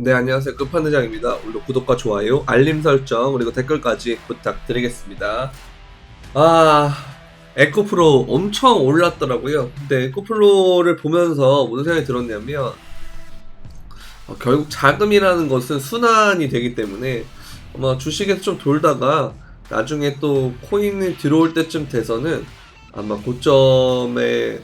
네, 안녕하세요. 끝판대장입니다. 오늘도 구독과 좋아요, 알림 설정, 그리고 댓글까지 부탁드리겠습니다. 에코프로 엄청 올랐더라고요. 근데 에코프로를 보면서 무슨 생각이 들었냐면, 결국 자금이라는 것은 순환이 되기 때문에 아마 주식에서 좀 돌다가 나중에 또 코인이 들어올 때쯤 돼서는 아마 고점에서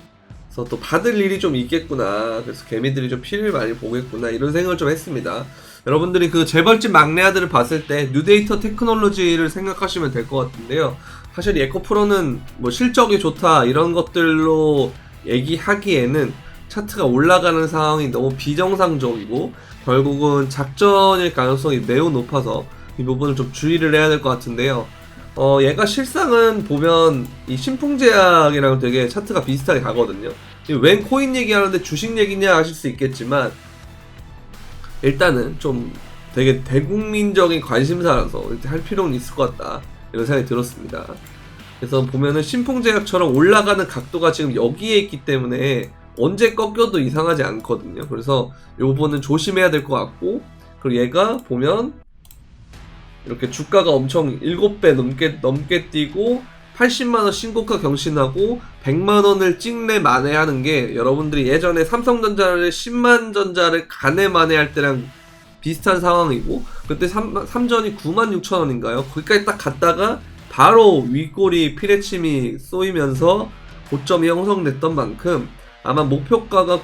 또 받을 일이 좀 있겠구나. 그래서 개미들이 좀 피를 많이 보겠구나. 이런 생각을 좀 했습니다. 여러분들이 그 재벌집 막내 아들을 봤을 때 뉴데이터 테크놀로지를 생각하시면 될 것 같은데요. 사실 이 에코프로는 뭐 실적이 좋다 이런 것들로 얘기하기에는 차트가 올라가는 상황이 너무 비정상적이고 결국은 작전일 가능성이 매우 높아서 이 부분을 좀 주의를 해야 될 것 같은데요. 얘가 실상은 보면 이 신풍제약이랑 되게 차트가 비슷하게 가거든요. 웬 코인 얘기하는데 주식 얘기냐 하실 수 있겠지만 일단은 좀 되게 대국민적인 관심사라서 할 필요는 있을 것 같다 이런 생각이 들었습니다. 그래서 보면은 신풍제약처럼 올라가는 각도가 지금 여기에 있기 때문에 언제 꺾여도 이상하지 않거든요. 그래서 이 부분은 조심해야 될 것 같고, 그리고 얘가 보면 이렇게 주가가 엄청 7배 넘게 뛰고 80만원 신고가 경신하고 100만원을 찍내 만회하는 게 여러분들이 예전에 삼성전자를 10만전자를 간에 만회할 때랑 비슷한 상황이고, 그때 삼전이 96,000원인가요? 거기까지 딱 갔다가 바로 윗골이 피레침이 쏘이면서 고점이 형성됐던 만큼 아마 목표가가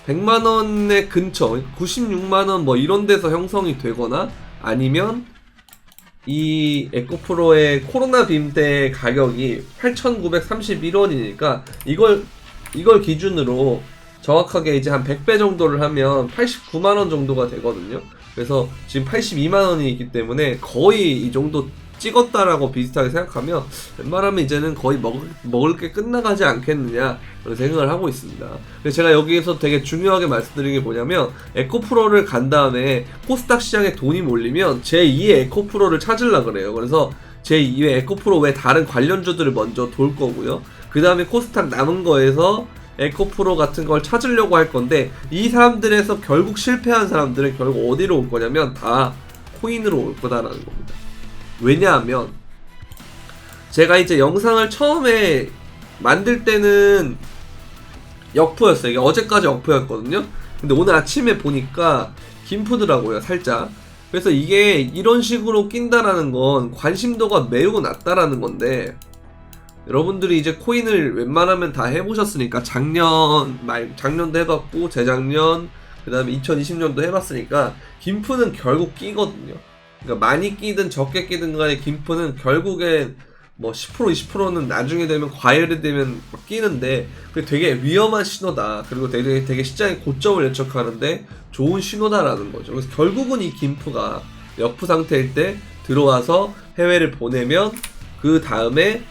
100만원의 근처 96만원 뭐 이런 데서 형성이 되거나 아니면 이 에코프로의 코로나 빔 때 가격이 8,931원이니까 이걸 기준으로 정확하게 이제 한 100배 정도를 하면 89만원 정도가 되거든요. 그래서 지금 82만원이 있기 때문에 거의 이 정도 찍었다라고 비슷하게 생각하면 웬만하면 이제는 거의 먹을 게 끝나가지 않겠느냐 그런 생각을 하고 있습니다. 그래서 제가 여기에서 되게 중요하게 말씀드린 게 뭐냐면 에코프로를 간 다음에 코스닥 시장에 돈이 몰리면 제2의 에코프로를 찾으려고 그래요. 그래서 제2의 에코프로 외 다른 관련주들을 먼저 돌 거고요. 그 다음에 코스닥 남은 거에서 에코프로 같은 걸 찾으려고 할 건데, 이 사람들에서 결국 실패한 사람들은 결국 어디로 올 거냐면 다 코인으로 올 거다라는 겁니다. 왜냐하면 제가 이제 영상을 처음에 만들 때는 역푸였어요. 이게 어제까지 역푸였거든요. 근데 오늘 아침에 보니까 김푸더라고요, 살짝. 그래서 이게 이런 식으로 낀다라는 건 관심도가 매우 낮다라는 건데, 여러분들이 이제 코인을 웬만하면 다 해보셨으니까 작년도 해봤고 재작년 그 다음에 2020년도 해봤으니까 김푸는 결국 끼거든요. 그러니까 많이 끼든 적게 끼든 간에 김푸는 결국엔 뭐 10% 20%는 나중에 되면 과열이 되면 끼는데 그게 되게 위험한 신호다. 그리고 되게 시장의 고점을 예측하는데 좋은 신호다라는 거죠. 그래서 결국은 이 김푸가 역푸 상태일 때 들어와서 해외를 보내면 그 다음에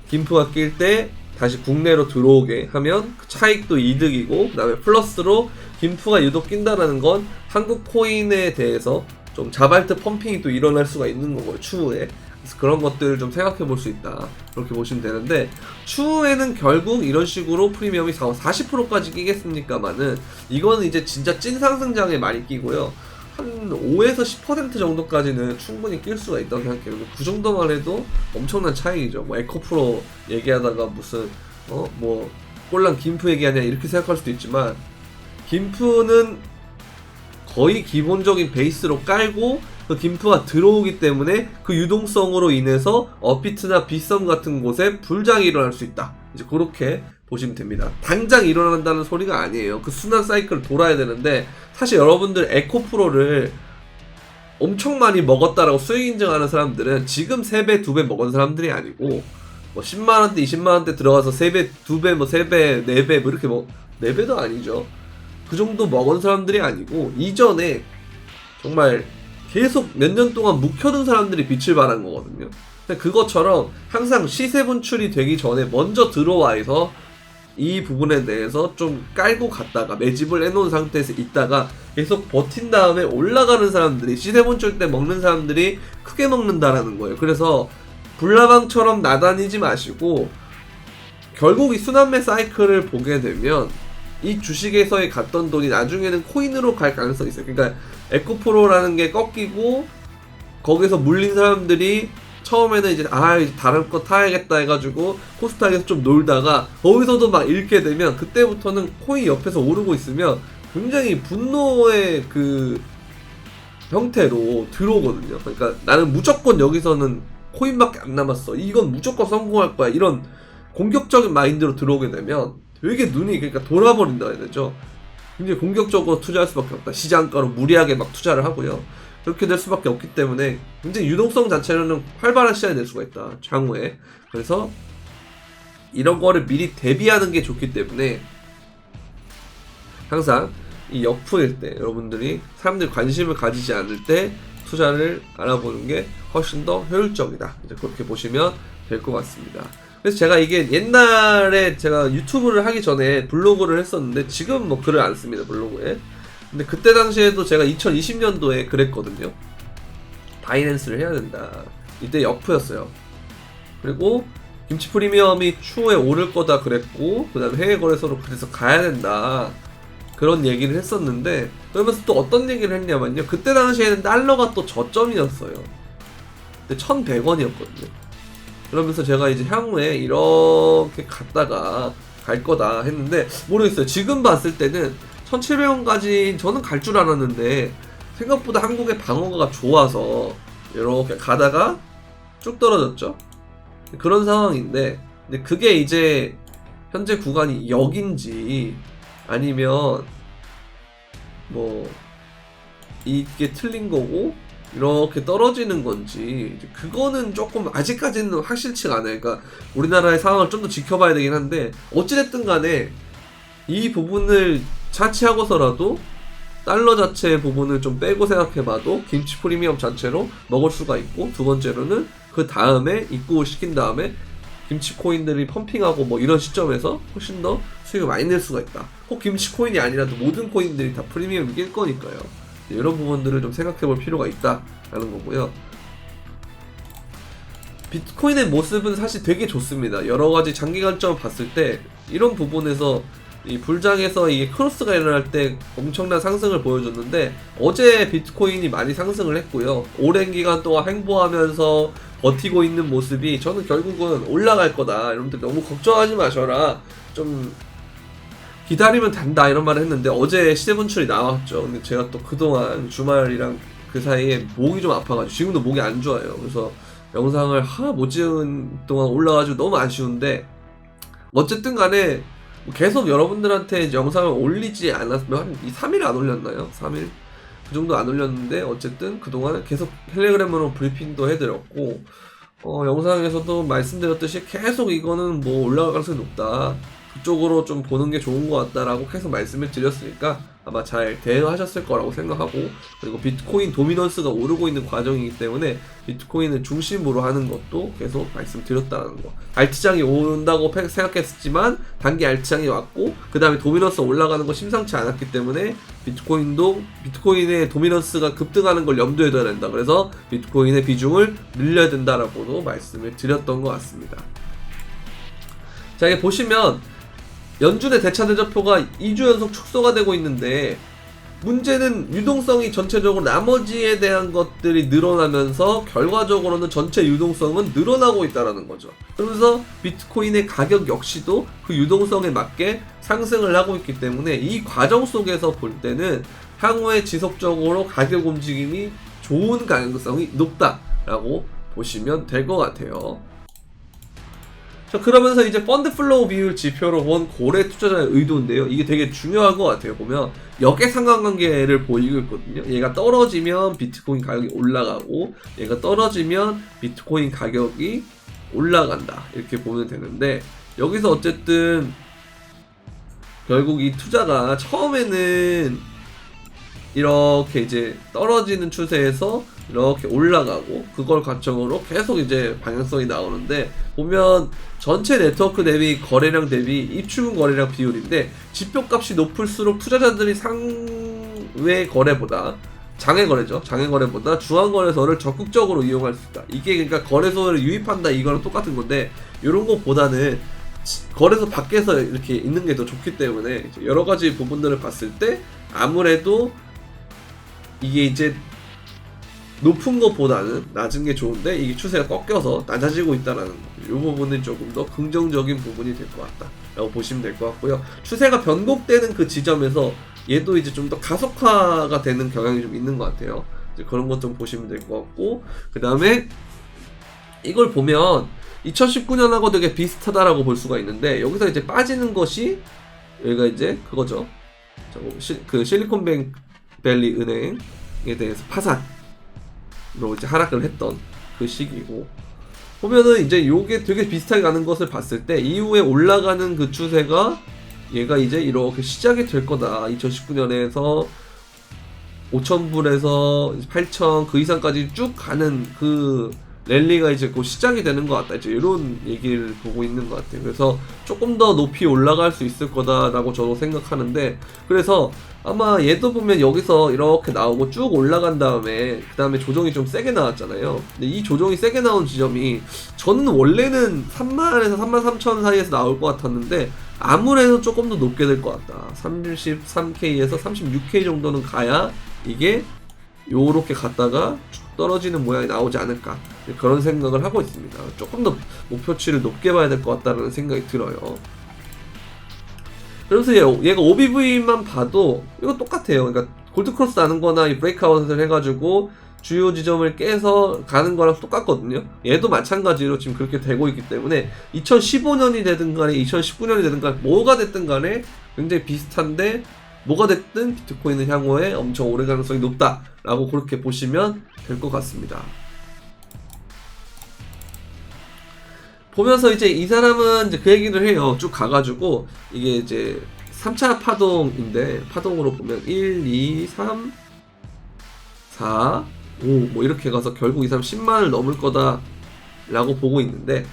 김푸가 낄 때 다시 국내로 들어오게 하면 그 차익도 이득이고, 그 다음에 플러스로 김푸가 유독 낀다라는 건 한국 코인에 대해서 좀 자발트 펌핑이 또 일어날 수가 있는 거고요, 추후에. 그래서 그런 것들을 좀 생각해 볼 수 있다, 그렇게 보시면 되는데, 추후에는 결국 이런 식으로 프리미엄이 40%까지 끼겠습니까만은 이거는 이제 진짜 찐 상승장에 많이 끼고요, 한 5에서 10% 정도까지는 충분히 낄 수가 있다고 생각해요. 그 정도만 해도 엄청난 차이죠. 뭐 에코프로 얘기하다가 무슨 뭐 꼴랑 김푸 얘기하냐 이렇게 생각할 수도 있지만, 김푸는 거의 기본적인 베이스로 깔고 그 김푸가 들어오기 때문에 그 유동성으로 인해서 업비트나 빗썸 같은 곳에 불장이 일어날 수 있다. 이제 그렇게 보시면 됩니다. 당장 일어난다는 소리가 아니에요. 그 순환 사이클을 돌아야 되는데, 사실 여러분들 에코프로를 엄청 많이 먹었다라고 수익 인증하는 사람들은 지금 3배, 2배 먹은 사람들이 아니고 뭐 10만원대, 20만원대 들어가서 3배, 2배, 뭐 3배, 4배 뭐 이렇게 4배도 아니죠. 그 정도 먹은 사람들이 아니고 이전에 정말 계속 몇 년 동안 묵혀둔 사람들이 빛을 발한 거거든요. 그것처럼 항상 시세 분출이 되기 전에 먼저 들어와서 이 부분에 대해서 좀 깔고 갔다가 매집을 해놓은 상태에서 있다가 계속 버틴 다음에 올라가는 사람들이, 시세 분출 때 먹는 사람들이 크게 먹는다라는 거예요. 그래서 불나방처럼 나다니지 마시고 결국 이 순환매 사이클을 보게 되면 이 주식에서의 갔던 돈이 나중에는 코인으로 갈 가능성이 있어요. 그러니까 에코프로라는 게 꺾이고 거기서 물린 사람들이 처음에는 이제 다른 거 타야겠다 해가지고 코스닥에서 좀 놀다가 거기서도 막 잃게 되면 그때부터는 코인 옆에서 오르고 있으면 굉장히 분노의 그 형태로 들어오거든요. 그러니까 나는 무조건 여기서는 코인밖에 안 남았어, 이건 무조건 성공할 거야, 이런 공격적인 마인드로 들어오게 되면 되게 눈이 그러니까 돌아버린다 해야 되죠. 굉장히 공격적으로 투자할 수밖에 없다. 시장가로 무리하게 막 투자를 하고요. 그렇게 될 수밖에 없기 때문에 굉장히 유동성 자체로는 활발한 시장이 될 수가 있다, 향후에. 그래서 이런 거를 미리 대비하는 게 좋기 때문에 항상 이 역풍일 때 여러분들이 사람들이 관심을 가지지 않을 때 투자를 알아보는 게 훨씬 더 효율적이다, 이제 그렇게 보시면 될 것 같습니다. 그래서 제가 이게 옛날에 제가 유튜브를 하기 전에 블로그를 했었는데 지금 뭐 글을 안 씁니다, 블로그에. 근데 그때 당시에도 제가 2020년도에 그랬거든요. 바이낸스를 해야 된다. 이때 역프였어요. 그리고 김치 프리미엄이 추후에 오를 거다 그랬고, 그 다음에 해외 거래소로 그래서 가야 된다, 그런 얘기를 했었는데, 그러면서 또 어떤 얘기를 했냐면요, 그때 당시에는 달러가 또 저점이었어요. 근데 1100원이었거든요 그러면서 제가 이제 향후에 이렇게 갔다가 갈 거다 했는데, 모르겠어요. 지금 봤을 때는 1700원까지 저는 갈 줄 알았는데 생각보다 한국의 방어가 좋아서 이렇게 가다가 쭉 떨어졌죠. 그런 상황인데, 근데 그게 이제 현재 구간이 여긴지 아니면 뭐 이게 틀린 거고 이렇게 떨어지는 건지, 그거는 조금 아직까지는 확실치가 않아요. 그러니까 우리나라의 상황을 좀 더 지켜봐야 되긴 한데, 어찌됐든 간에 이 부분을 차치하고서라도 달러 자체의 부분을 좀 빼고 생각해봐도 김치 프리미엄 자체로 먹을 수가 있고, 두 번째로는 그 다음에 입구를 시킨 다음에 김치 코인들이 펌핑하고 뭐 이런 시점에서 훨씬 더 수익을 많이 낼 수가 있다. 꼭 김치 코인이 아니라도 모든 코인들이 다 프리미엄이 낄 거니까요. 이런 부분들을 좀 생각해 볼 필요가 있다라는 거고요. 비트코인의 모습은 사실 되게 좋습니다. 여러 가지 장기 관점을 봤을 때 이런 부분에서 이 불장에서 이게 크로스가 일어날 때 엄청난 상승을 보여줬는데, 어제 비트코인이 많이 상승을 했고요. 오랜 기간 동안 횡보하면서 버티고 있는 모습이 저는 결국은 올라갈 거다, 여러분들 너무 걱정하지 마셔라, 좀 기다리면 된다, 이런 말을 했는데 어제 시세 분출이 나왔죠. 근데 제가 또 그동안 주말이랑 그 사이에 목이 좀 아파가지고 지금도 목이 안 좋아요. 그래서 영상을 못 찍은 동안 올라가지고 너무 아쉬운데, 어쨌든 간에 계속 여러분들한테 영상을 올리지 않았으면 한 3일 안 올렸나요? 3일? 그 정도 안 올렸는데, 어쨌든 그동안 계속 텔레그램으로 브리핑도 해드렸고, 영상에서도 말씀드렸듯이 계속 이거는 뭐 올라갈 가능성이 높다, 그쪽으로 좀 보는 게 좋은 것 같다라고 계속 말씀을 드렸으니까 아마 잘 대응하셨을 거라고 생각하고, 그리고 비트코인 도미넌스가 오르고 있는 과정이기 때문에 비트코인을 중심으로 하는 것도 계속 말씀드렸다는 거. 알트장이 온다고 생각했지만 단기 알트장이 왔고 그 다음에 도미넌스가 올라가는 거 심상치 않았기 때문에 비트코인의 도미넌스가 급등하는 걸 염두에 둬야 된다, 그래서 비트코인의 비중을 늘려야 된다라고도 말씀을 드렸던 것 같습니다. 자, 여기 보시면 연준의 대차대조표가 2주 연속 축소가 되고 있는데, 문제는 유동성이 전체적으로 나머지에 대한 것들이 늘어나면서 결과적으로는 전체 유동성은 늘어나고 있다는 거죠. 그러면서 비트코인의 가격 역시도 그 유동성에 맞게 상승을 하고 있기 때문에 이 과정 속에서 볼 때는 향후에 지속적으로 가격 움직임이 좋은 가능성이 높다라고 보시면 될 것 같아요. 자, 그러면서 이제 펀드 플로우 비율 지표로 본 고래 투자자의 의도인데요. 이게 되게 중요한 것 같아요. 보면 역의 상관관계를 보이고 있거든요. 얘가 떨어지면 비트코인 가격이 올라가고, 얘가 떨어지면 비트코인 가격이 올라간다, 이렇게 보면 되는데, 여기서 어쨌든 결국 이 투자가 처음에는 이렇게 이제 떨어지는 추세에서 이렇게 올라가고, 그걸 가청으로 계속 이제 방향성이 나오는데, 보면 전체 네트워크 대비 거래량 대비 입출금 거래량 비율인데, 지표값이 높을수록 투자자들이 상외 거래보다 장외 거래죠, 장외 거래보다 중앙 거래소를 적극적으로 이용할 수 있다. 이게 그러니까 거래소를 유입한다, 이거랑 똑같은 건데, 이런 거보다는 거래소 밖에서 이렇게 있는 게 더 좋기 때문에 여러 가지 부분들을 봤을 때 아무래도 이게 이제 높은 것보다는 낮은 게 좋은데 이게 추세가 꺾여서 낮아지고 있다라는 거. 이 부분은 조금 더 긍정적인 부분이 될 것 같다라고 보시면 될 것 같고요. 추세가 변곡되는 그 지점에서 얘도 이제 좀 더 가속화가 되는 경향이 좀 있는 것 같아요. 이제 그런 것 좀 보시면 될 것 같고, 그 다음에 이걸 보면 2019년하고 되게 비슷하다라고 볼 수가 있는데, 여기서 이제 빠지는 것이 여기가 이제 그거죠. 그 실리콘밸리 은행에 대해서 파산으로 이제 하락을 했던 그 시기고, 보면은 이제 요게 되게 비슷하게 가는 것을 봤을 때 이후에 올라가는 그 추세가 얘가 이제 이렇게 시작이 될 거다. 2019년에서 5,000불에서 8,000 그 이상까지 쭉 가는 그 랠리가 이제 곧 시작이 되는 것 같다. 이제 이런 얘기를 보고 있는 것 같아요. 그래서 조금 더 높이 올라갈 수 있을 거다라고 저도 생각하는데, 그래서 아마 얘도 보면 여기서 이렇게 나오고 쭉 올라간 다음에 그 다음에 조정이 좀 세게 나왔잖아요. 근데 이 조정이 세게 나온 지점이 저는 원래는 30,000에서 33,000 사이에서 나올 것 같았는데 아무래도 조금 더 높게 될 것 같다. 33K에서 36K 정도는 가야 이게 요렇게 갔다가 쭉 떨어지는 모양이 나오지 않을까, 그런 생각을 하고 있습니다. 조금 더 목표치를 높게 봐야 될 것 같다는 생각이 들어요. 그래서 얘가 OBV만 봐도 이거 똑같아요. 그러니까 골드크로스 나는 거나 이 브레이크아웃을 해가지고 주요 지점을 깨서 가는 거랑 똑같거든요. 얘도 마찬가지로 지금 그렇게 되고 있기 때문에 2015년이 되든 간에 2019년이 되든 간에 뭐가 됐든 간에 굉장히 비슷한데, 뭐가 됐든 비트코인은 향후에 엄청 오래 가능성이 높다라고 그렇게 보시면 될 것 같습니다. 보면서 이제 이 사람은 이제 그 얘기를 해요. 쭉 가가지고 이게 이제 3차 파동인데, 파동으로 보면 1, 2, 3, 4, 5 뭐 이렇게 가서 결국 이 사람 10만을 넘을 거다라고 보고 있는데,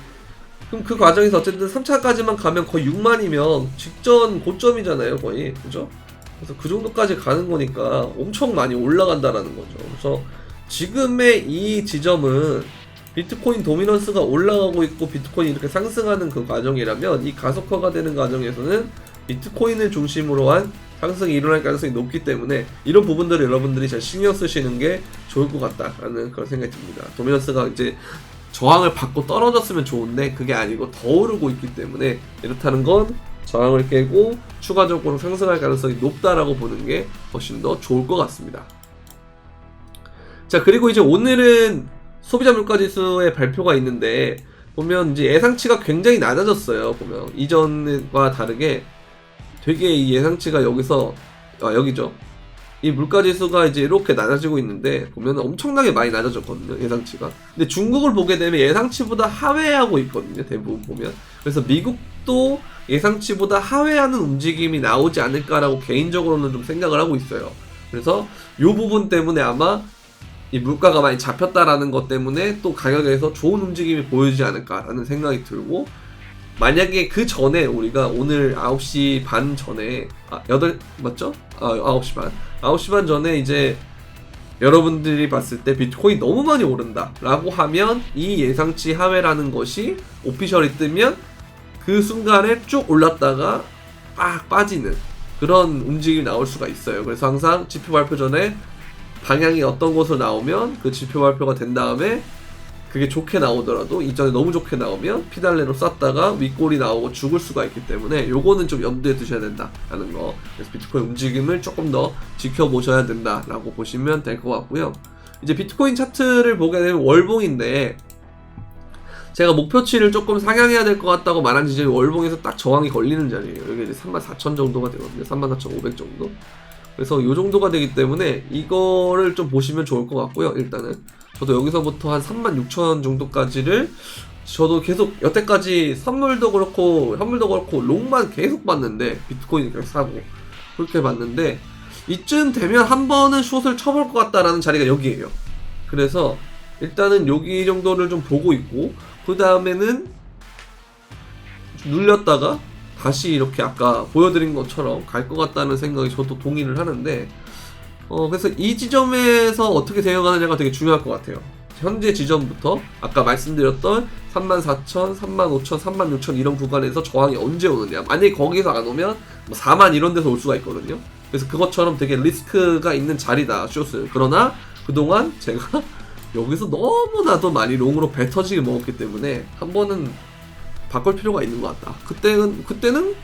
그럼 그 과정에서 어쨌든 3차까지만 가면 거의 6만이면 직전 고점이잖아요, 거의. 그죠? 그래서 그 정도까지 가는 거니까 엄청 많이 올라간다라는 거죠. 그래서 지금의 이 지점은 비트코인 도미넌스가 올라가고 있고 비트코인이 이렇게 상승하는 그 과정이라면, 이 가속화가 되는 과정에서는 비트코인을 중심으로 한 상승이 일어날 가능성이 높기 때문에 이런 부분들을 여러분들이 잘 신경 쓰시는 게 좋을 것 같다라는 그런 생각이 듭니다. 도미넌스가 이제 저항을 받고 떨어졌으면 좋은데 그게 아니고 더 오르고 있기 때문에, 이렇다는 건 저항을 깨고 추가적으로 상승할 가능성이 높다라고 보는 게 훨씬 더 좋을 것 같습니다. 자, 그리고 이제 오늘은 소비자 물가지수의 발표가 있는데, 보면 이제 예상치가 굉장히 낮아졌어요. 보면 이전과 다르게 되게 이 예상치가 여기서 여기죠. 이 물가지수가 이제 이렇게 낮아지고 있는데 보면 엄청나게 많이 낮아졌거든요, 예상치가. 근데 중국을 보게 되면 예상치보다 하회하고 있거든요, 대부분 보면. 그래서 미국도 예상치보다 하회하는 움직임이 나오지 않을까라고 개인적으로는 좀 생각을 하고 있어요. 그래서 이 부분 때문에 아마 이 물가가 많이 잡혔다라는 것 때문에 또 가격에서 좋은 움직임이 보이지 않을까라는 생각이 들고, 만약에 그 전에 우리가 오늘 9시 반 전에 9시 반 전에 이제 여러분들이 봤을 때 비트코인 너무 많이 오른다 라고 하면 이 예상치 하회라는 것이 오피셜이 뜨면 그 순간에 쭉 올랐다가 빡 빠지는 그런 움직임이 나올 수가 있어요. 그래서 항상 지표 발표 전에 방향이 어떤 곳으로 나오면 그 지표 발표가 된 다음에 그게 좋게 나오더라도 이전에 너무 좋게 나오면 피달레로 쐈다가 윗골이 나오고 죽을 수가 있기 때문에 요거는 좀 염두에 두셔야 된다라는 거. 그래서 비트코인 움직임을 조금 더 지켜보셔야 된다라고 보시면 될 것 같고요. 이제 비트코인 차트를 보게 되면 월봉인데, 제가 목표치를 조금 상향해야 될 것 같다고 말한 지점이 월봉에서 딱 저항이 걸리는 자리예요. 여기 이제 34,000 정도가 되거든요. 34,500 정도. 그래서 요 정도가 되기 때문에 이거를 좀 보시면 좋을 것 같고요. 일단은 저도 여기서부터 한 36,000 정도까지를 저도 계속 여태까지 선물도 그렇고 현물도 그렇고 롱만 계속 봤는데, 비트코인 그냥 사고 그렇게 봤는데, 이쯤 되면 한 번은 숏을 쳐볼 것 같다라는 자리가 여기에요. 그래서 일단은 여기 정도를 좀 보고 있고, 그 다음에는 눌렸다가 다시 이렇게 아까 보여드린 것처럼 갈 것 같다는 생각이 저도 동의를 하는데, 그래서 이 지점에서 어떻게 되어가느냐가 되게 중요할 것 같아요. 현재 지점부터 아까 말씀드렸던 34,000, 35,000, 36,000 이런 구간에서 저항이 언제 오느냐. 만약에 거기서 안 오면 뭐 4만 이런 데서 올 수가 있거든요. 그래서 그것처럼 되게 리스크가 있는 자리다, 숏을. 그러나 그동안 제가 여기서 너무나도 많이 롱으로 배 터지게 먹었기 때문에 한 번은 바꿀 필요가 있는 것 같다. 그때는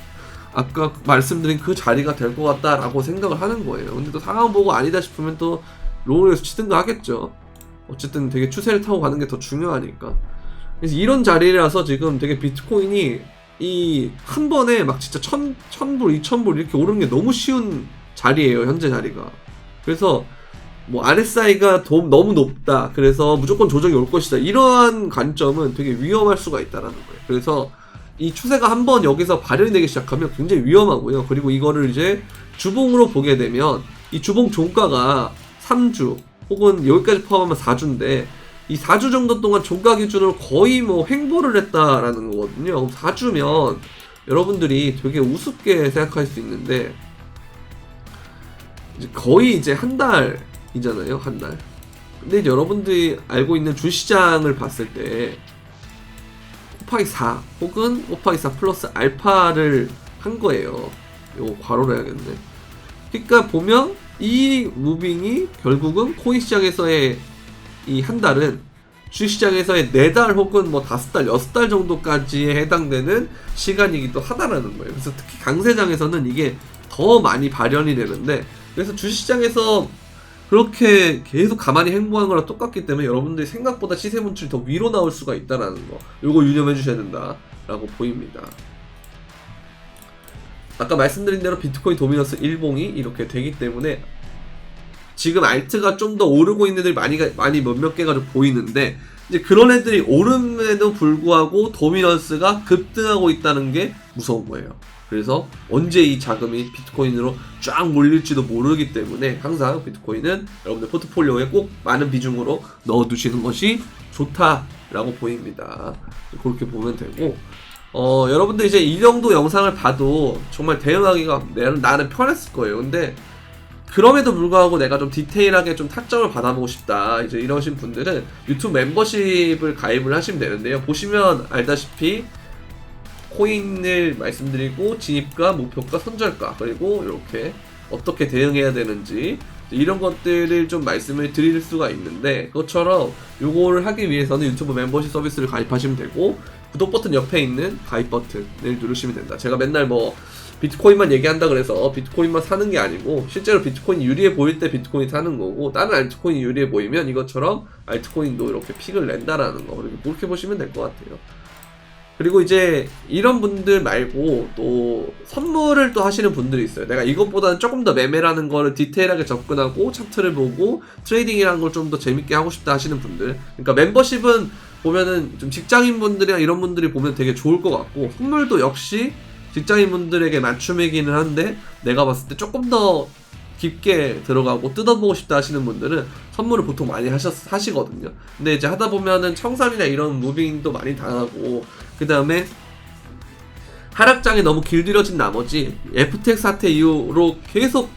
아까 말씀드린 그 자리가 될 것 같다라고 생각을 하는 거예요. 근데 또 상황 보고 아니다 싶으면 또 롱을 치든가 하겠죠. 어쨌든 되게 추세를 타고 가는 게 더 중요하니까. 그래서 이런 자리라서 지금 되게 비트코인이 이 한 번에 막 진짜 1,000불, 2,000불 이렇게 오르는 게 너무 쉬운 자리예요, 현재 자리가. 그래서 뭐 RSI가 너무 높다, 그래서 무조건 조정이 올 것이다, 이러한 관점은 되게 위험할 수가 있다라는 거예요. 그래서 이 추세가 한번 여기서 발현이 되기 시작하면 굉장히 위험하고요. 그리고 이거를 이제 주봉으로 보게 되면 이 주봉 종가가 3주 혹은 여기까지 포함하면 4주인데 이 4주 정도 동안 종가 기준으로 거의 뭐 횡보를 했다라는 거거든요. 4주면 여러분들이 되게 우습게 생각할 수 있는데 이제 거의 이제 한 달이잖아요, 한 달. 근데 이제 여러분들이 알고 있는 주시장을 봤을 때 곱하기 4 혹은 곱하기 4 플러스 알파를 한 거예요. 이거 괄호로 해야겠네. 그러니까 보면 이 무빙이 결국은 코인 시장에서의 이 한 달은 주시장에서의 4달 혹은 뭐 5달, 6달 정도까지에 해당되는 시간이기도 하다라는 거예요. 그래서 특히 강세장에서는 이게 더 많이 발현이 되는데, 그래서 주시장에서 그렇게 계속 가만히 행보한 거랑 똑같기 때문에 여러분들이 생각보다 시세 분출이 더 위로 나올 수가 있다라는 거, 요거 유념해 주셔야 된다라고 보입니다. 아까 말씀드린 대로 비트코인 도미넌스 일봉이 이렇게 되기 때문에 지금 알트가 좀 더 오르고 있는 애들이 많이 몇몇 개가 좀 보이는데, 이제 그런 애들이 오름에도 불구하고 도미넌스가 급등하고 있다는 게 무서운 거예요. 그래서 언제 이 자금이 비트코인으로 쫙 몰릴지도 모르기 때문에 항상 비트코인은 여러분들 포트폴리오에 꼭 많은 비중으로 넣어두시는 것이 좋다라고 보입니다. 그렇게 보면 되고, 여러분들 이제 이 정도 영상을 봐도 정말 대응하기가 나는 편했을 거예요. 근데 그럼에도 불구하고 내가 좀 디테일하게 좀 타점을 받아보고 싶다, 이제 이러신 분들은 유튜브 멤버십을 가입을 하시면 되는데요. 보시면 알다시피 코인을 말씀드리고 진입가, 목표가, 손절가, 그리고 이렇게 어떻게 대응해야 되는지 이런 것들을 좀 말씀을 드릴 수가 있는데, 그것처럼 요거를 하기 위해서는 유튜브 멤버십 서비스를 가입하시면 되고, 구독 버튼 옆에 있는 가입 버튼을 누르시면 된다. 제가 맨날 뭐 비트코인만 얘기한다 그래서 비트코인만 사는 게 아니고, 실제로 비트코인이 유리해 보일 때 비트코인 사는 거고, 다른 알트코인이 유리해 보이면 이것처럼 알트코인도 이렇게 픽을 낸다라는 거, 그렇게 보시면 될 것 같아요. 그리고 이제 이런 분들 말고 또 선물을 또 하시는 분들이 있어요. 내가 이것보다는 조금 더 매매라는 거를 디테일하게 접근하고 차트를 보고 트레이딩이라는 걸 좀 더 재밌게 하고 싶다 하시는 분들, 그러니까 멤버십은 보면은 좀 직장인 분들이나 이런 분들이 보면 되게 좋을 것 같고, 선물도 역시 직장인 분들에게 맞춤이기는 한데 내가 봤을 때 조금 더 깊게 들어가고 뜯어보고 싶다 하시는 분들은 선물을 보통 많이 하시거든요. 근데 이제 하다 보면은 청산이나 이런 무빙도 많이 당하고, 그 다음에 하락장이 너무 길들여진 나머지 FTX 사태 이후로 계속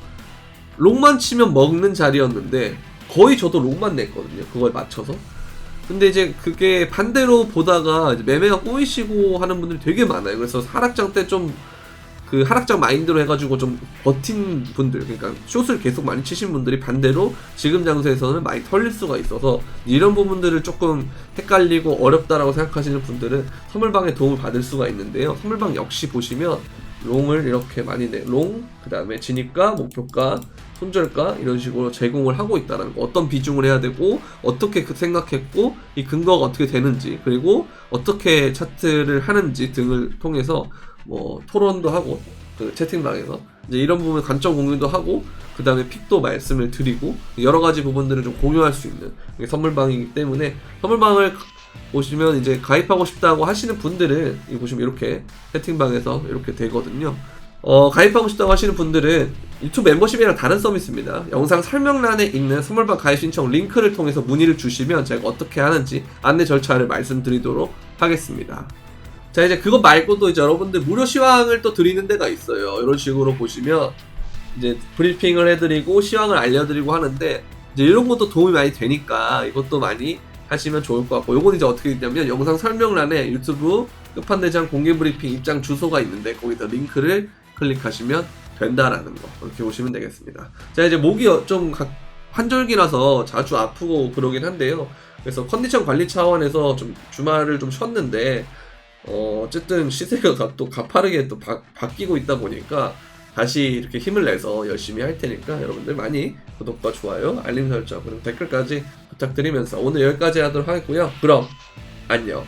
롱만 치면 먹는 자리였는데 거의 저도 롱만 냈거든요, 그걸 맞춰서. 근데 이제 그게 반대로 보다가 이제 매매가 꼬이시고 하는 분들이 되게 많아요. 그래서 하락장 때 좀 그 하락장 마인드로 해가지고 좀 버틴 분들, 그러니까 숏을 계속 많이 치신 분들이 반대로 지금 장세에서는 많이 털릴 수가 있어서, 이런 부분들을 조금 헷갈리고 어렵다라고 생각하시는 분들은 선물방에 도움을 받을 수가 있는데요. 선물방 역시 보시면 롱을 이렇게 많이 롱, 그 다음에 진입가, 목표가, 손절가 이런 식으로 제공을 하고 있다는 거, 어떤 비중을 해야 되고 어떻게 생각했고 이 근거가 어떻게 되는지, 그리고 어떻게 차트를 하는지 등을 통해서 뭐 토론도 하고, 그 채팅방에서 이제 이런 부분 관점 공유도 하고, 그 다음에 픽도 말씀을 드리고 여러 가지 부분들을 좀 공유할 수 있는 선물방이기 때문에, 선물방을 보시면 이제 가입하고 싶다고 하시는 분들은 이 보시면 이렇게 채팅방에서 이렇게 되거든요. 가입하고 싶다고 하시는 분들은 유튜브 멤버십이랑 다른 서비스입니다. 영상 설명란에 있는 선물방 가입 신청 링크를 통해서 문의를 주시면 제가 어떻게 하는지 안내 절차를 말씀드리도록 하겠습니다. 자, 이제 그거 말고도 이제 여러분들 무료 시황을 또 드리는 데가 있어요. 이런 식으로 보시면 이제 브리핑을 해드리고 시황을 알려드리고 하는데, 이제 이런 것도 도움이 많이 되니까 이것도 많이 하시면 좋을 것 같고, 요건 이제 어떻게 있냐면 영상 설명란에 유튜브 끝판대장 공개 브리핑 입장 주소가 있는데 거기서 링크를 클릭하시면 된다라는 거, 이렇게 보시면 되겠습니다. 자, 이제 목이 좀 환절기라서 자주 아프고 그러긴 한데요. 그래서 컨디션 관리 차원에서 좀 주말을 좀 쉬었는데, 어쨌든 시세가 또 가파르게 또 바뀌고 있다 보니까 다시 이렇게 힘을 내서 열심히 할 테니까 여러분들 많이 구독과 좋아요, 알림 설정, 그리고 댓글까지 부탁드리면서 오늘 여기까지 하도록 하겠고요. 그럼 안녕.